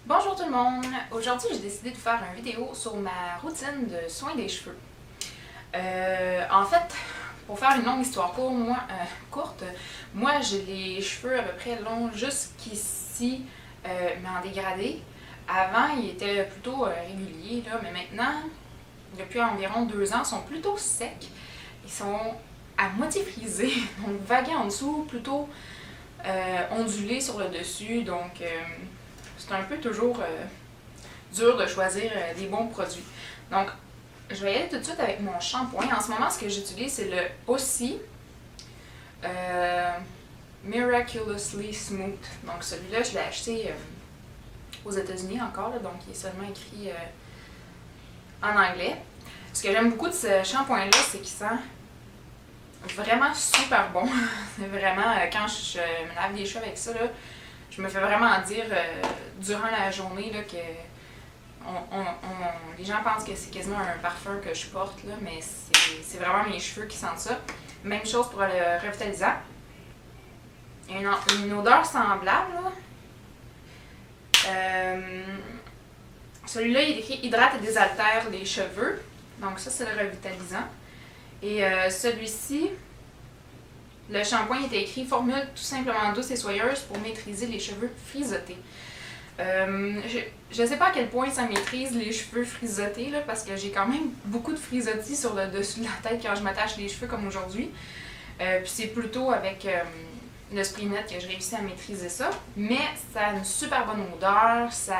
Bonjour tout le monde! Aujourd'hui, j'ai décidé de faire une vidéo sur ma routine de soins des cheveux. En fait, pour faire une longue histoire courte, moi j'ai les cheveux à peu près longs jusqu'ici, mais en dégradé. Avant, ils étaient plutôt réguliers, là, mais maintenant, depuis environ 2 ans, ils sont plutôt secs. Ils sont à moitié frisés, donc vagués en dessous, plutôt ondulés sur le dessus, donc c'est un peu toujours dur de choisir des bons produits. Donc, je vais y aller tout de suite avec mon shampoing. En ce moment, ce que j'utilise, c'est le Aussie Miraculously Smooth. Donc, celui-là, je l'ai acheté aux États-Unis encore, là, donc il est seulement écrit en anglais. Ce que j'aime beaucoup de ce shampoing-là, c'est qu'il sent vraiment super bon. C'est vraiment, quand je me lave les cheveux avec ça, là, je me fais vraiment dire durant la journée là, que les gens pensent que c'est quasiment un parfum que je porte, là, mais c'est vraiment mes cheveux qui sentent ça. Même chose pour le revitalisant. Il y a une odeur semblable. Celui-là, il est écrit hydrate et désaltère les cheveux. Donc ça, c'est le revitalisant. Et celui-ci, le shampoing était écrit formule tout simplement douce et soyeuse pour maîtriser les cheveux frisottés. Je ne sais pas à quel point ça maîtrise les cheveux frisottés, là, parce que j'ai quand même beaucoup de frisottis sur le dessus de la tête quand je m'attache les cheveux comme aujourd'hui. Puis c'est plutôt avec le spray net que je réussis à maîtriser ça. Mais ça a une super bonne odeur, ça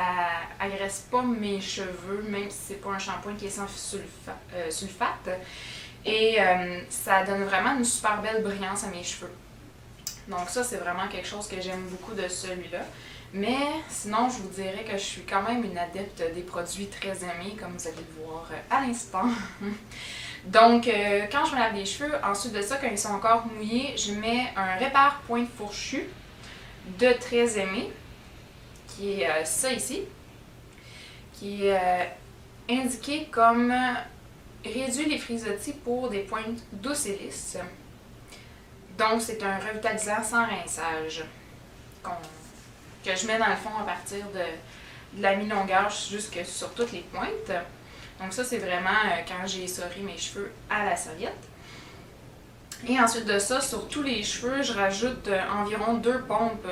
agresse pas mes cheveux, même si c'est pas un shampoing qui est sans sulfate. Et ça donne vraiment une super belle brillance à mes cheveux. Donc ça, c'est vraiment quelque chose que j'aime beaucoup de celui-là. Mais sinon, je vous dirais que je suis quand même une adepte des produits très aimés, comme vous allez le voir à l'instant. Donc, quand je me lave les cheveux, ensuite de ça, quand ils sont encore mouillés, je mets un répare pointe fourchue de très aimé, qui est ça ici, qui est indiqué comme réduit les frisottis pour des pointes douces et lisses. Donc, c'est un revitalisant sans rinçage que je mets dans le fond à partir de la mi-longueur jusque sur toutes les pointes. Donc ça, c'est vraiment quand j'ai essoré mes cheveux à la serviette. Et ensuite de ça, sur tous les cheveux, je rajoute environ 2 pompes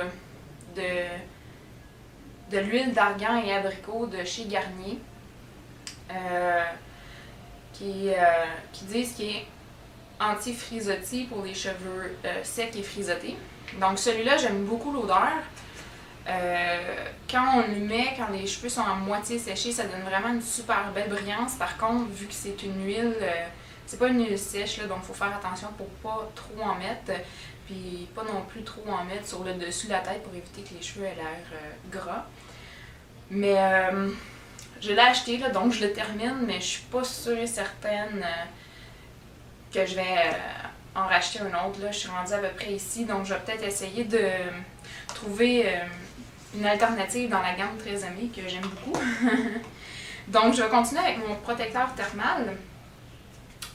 de l'huile d'argan et abricot de chez Garnier. Qui disent qu'il est anti-frisottis pour les cheveux secs et frisottés. Donc celui-là, j'aime beaucoup l'odeur. Quand on le met, quand les cheveux sont à moitié séchés, ça donne vraiment une super belle brillance. Par contre, vu que c'est une huile, c'est pas une huile sèche, là, donc il faut faire attention pour pas trop en mettre. Puis pas non plus trop en mettre sur le dessus de la tête pour éviter que les cheveux aient l'air gras. Mais je l'ai acheté, là, donc je le termine, mais je suis pas sûre et certaine que je vais en racheter un autre. Là. Je suis rendue à peu près ici, donc je vais peut-être essayer de trouver une alternative dans la gamme très aimée que j'aime beaucoup. Donc je vais continuer avec mon protecteur thermal.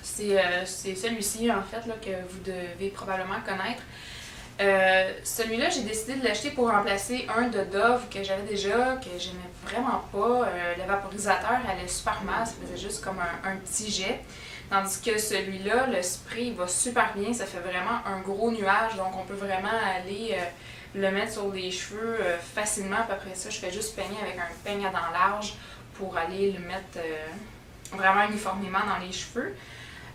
C'est celui-ci en fait là, que vous devez probablement connaître. Celui-là, j'ai décidé de l'acheter pour remplacer un de Dove que j'avais déjà, que j'aimais vraiment pas. Le vaporisateur allait super mal, ça faisait juste comme un petit jet. Tandis que celui-là, le spray, il va super bien, ça fait vraiment un gros nuage, donc on peut vraiment aller le mettre sur les cheveux facilement. Puis après ça, je fais juste peigner avec un peigne à dents larges pour aller le mettre vraiment uniformément dans les cheveux.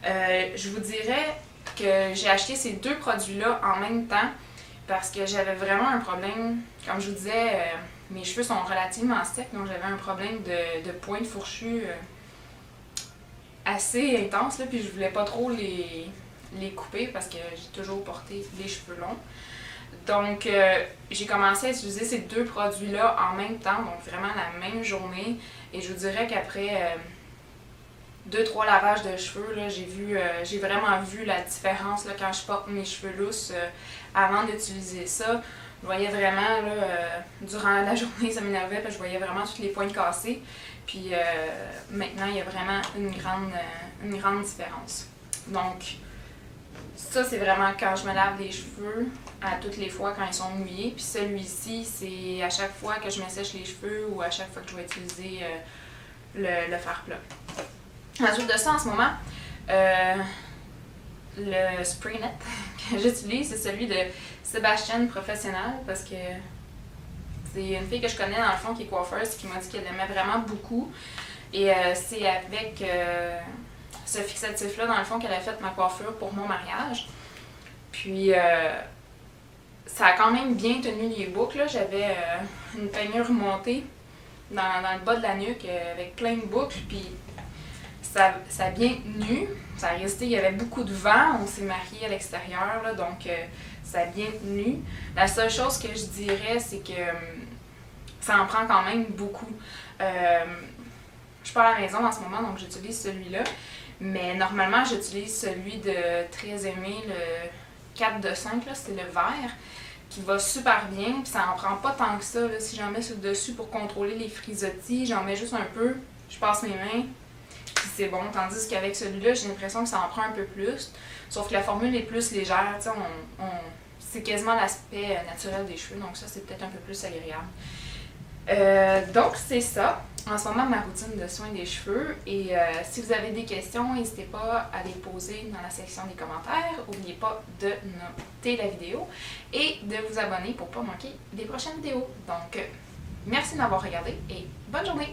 Je vous dirais que j'ai acheté ces 2 produits-là en même temps parce que j'avais vraiment un problème. Comme je vous disais, mes cheveux sont relativement secs, donc j'avais un problème de pointe fourchue assez intense, là, puis je voulais pas trop les couper parce que j'ai toujours porté les cheveux longs. Donc, j'ai commencé à utiliser ces 2 produits-là en même temps, donc vraiment la même journée. Et je vous dirais qu'après 2-3 lavages de cheveux, là, j'ai vraiment vu la différence là, quand je porte mes cheveux lousses avant d'utiliser ça. Je voyais vraiment, là, durant la journée, ça m'énervait parce que je voyais vraiment toutes les pointes cassées. Puis maintenant, il y a vraiment une grande différence. Donc, Ça, c'est vraiment quand je me lave les cheveux, à toutes les fois quand ils sont mouillés. Puis celui-ci, c'est à chaque fois que je me sèche les cheveux ou à chaque fois que je vais utiliser le fer plat. Ensuite de ça, en ce moment, le spray net que j'utilise, c'est celui de Sébastien Professionnel parce que c'est une fille que je connais dans le fond qui est coiffeuse qui m'a dit qu'elle l'aimait vraiment beaucoup. Et c'est avec ce fixatif-là, dans le fond, qu'elle a fait ma coiffure pour mon mariage. Puis ça a quand même bien tenu les boucles. J'avais une peignure montée dans le bas de la nuque avec plein de boucles. Puis ça a bien tenu. Ça a resté, il y avait beaucoup de vent. On s'est mariés à l'extérieur, là, donc ça a bien tenu. La seule chose que je dirais, c'est que ça en prend quand même beaucoup. Je suis pas à la maison en ce moment, donc j'utilise celui-là. Mais normalement, j'utilise celui de Très Aimé, le 4 de 5, c'est le vert, qui va super bien. Puis ça en prend pas tant que ça. Là. Si j'en mets sur le dessus pour contrôler les frisottis, j'en mets juste un peu, je passe mes mains, puis c'est bon. Tandis qu'avec celui-là, j'ai l'impression que ça en prend un peu plus. Sauf que la formule est plus légère, c'est quasiment l'aspect naturel des cheveux, donc ça, c'est peut-être un peu plus agréable. Donc, c'est ça. En ce moment, ma routine de soins des cheveux. Et si vous avez des questions, n'hésitez pas à les poser dans la section des commentaires. N'oubliez pas de noter la vidéo et de vous abonner pour ne pas manquer des prochaines vidéos. Donc, merci de m'avoir regardé et bonne journée!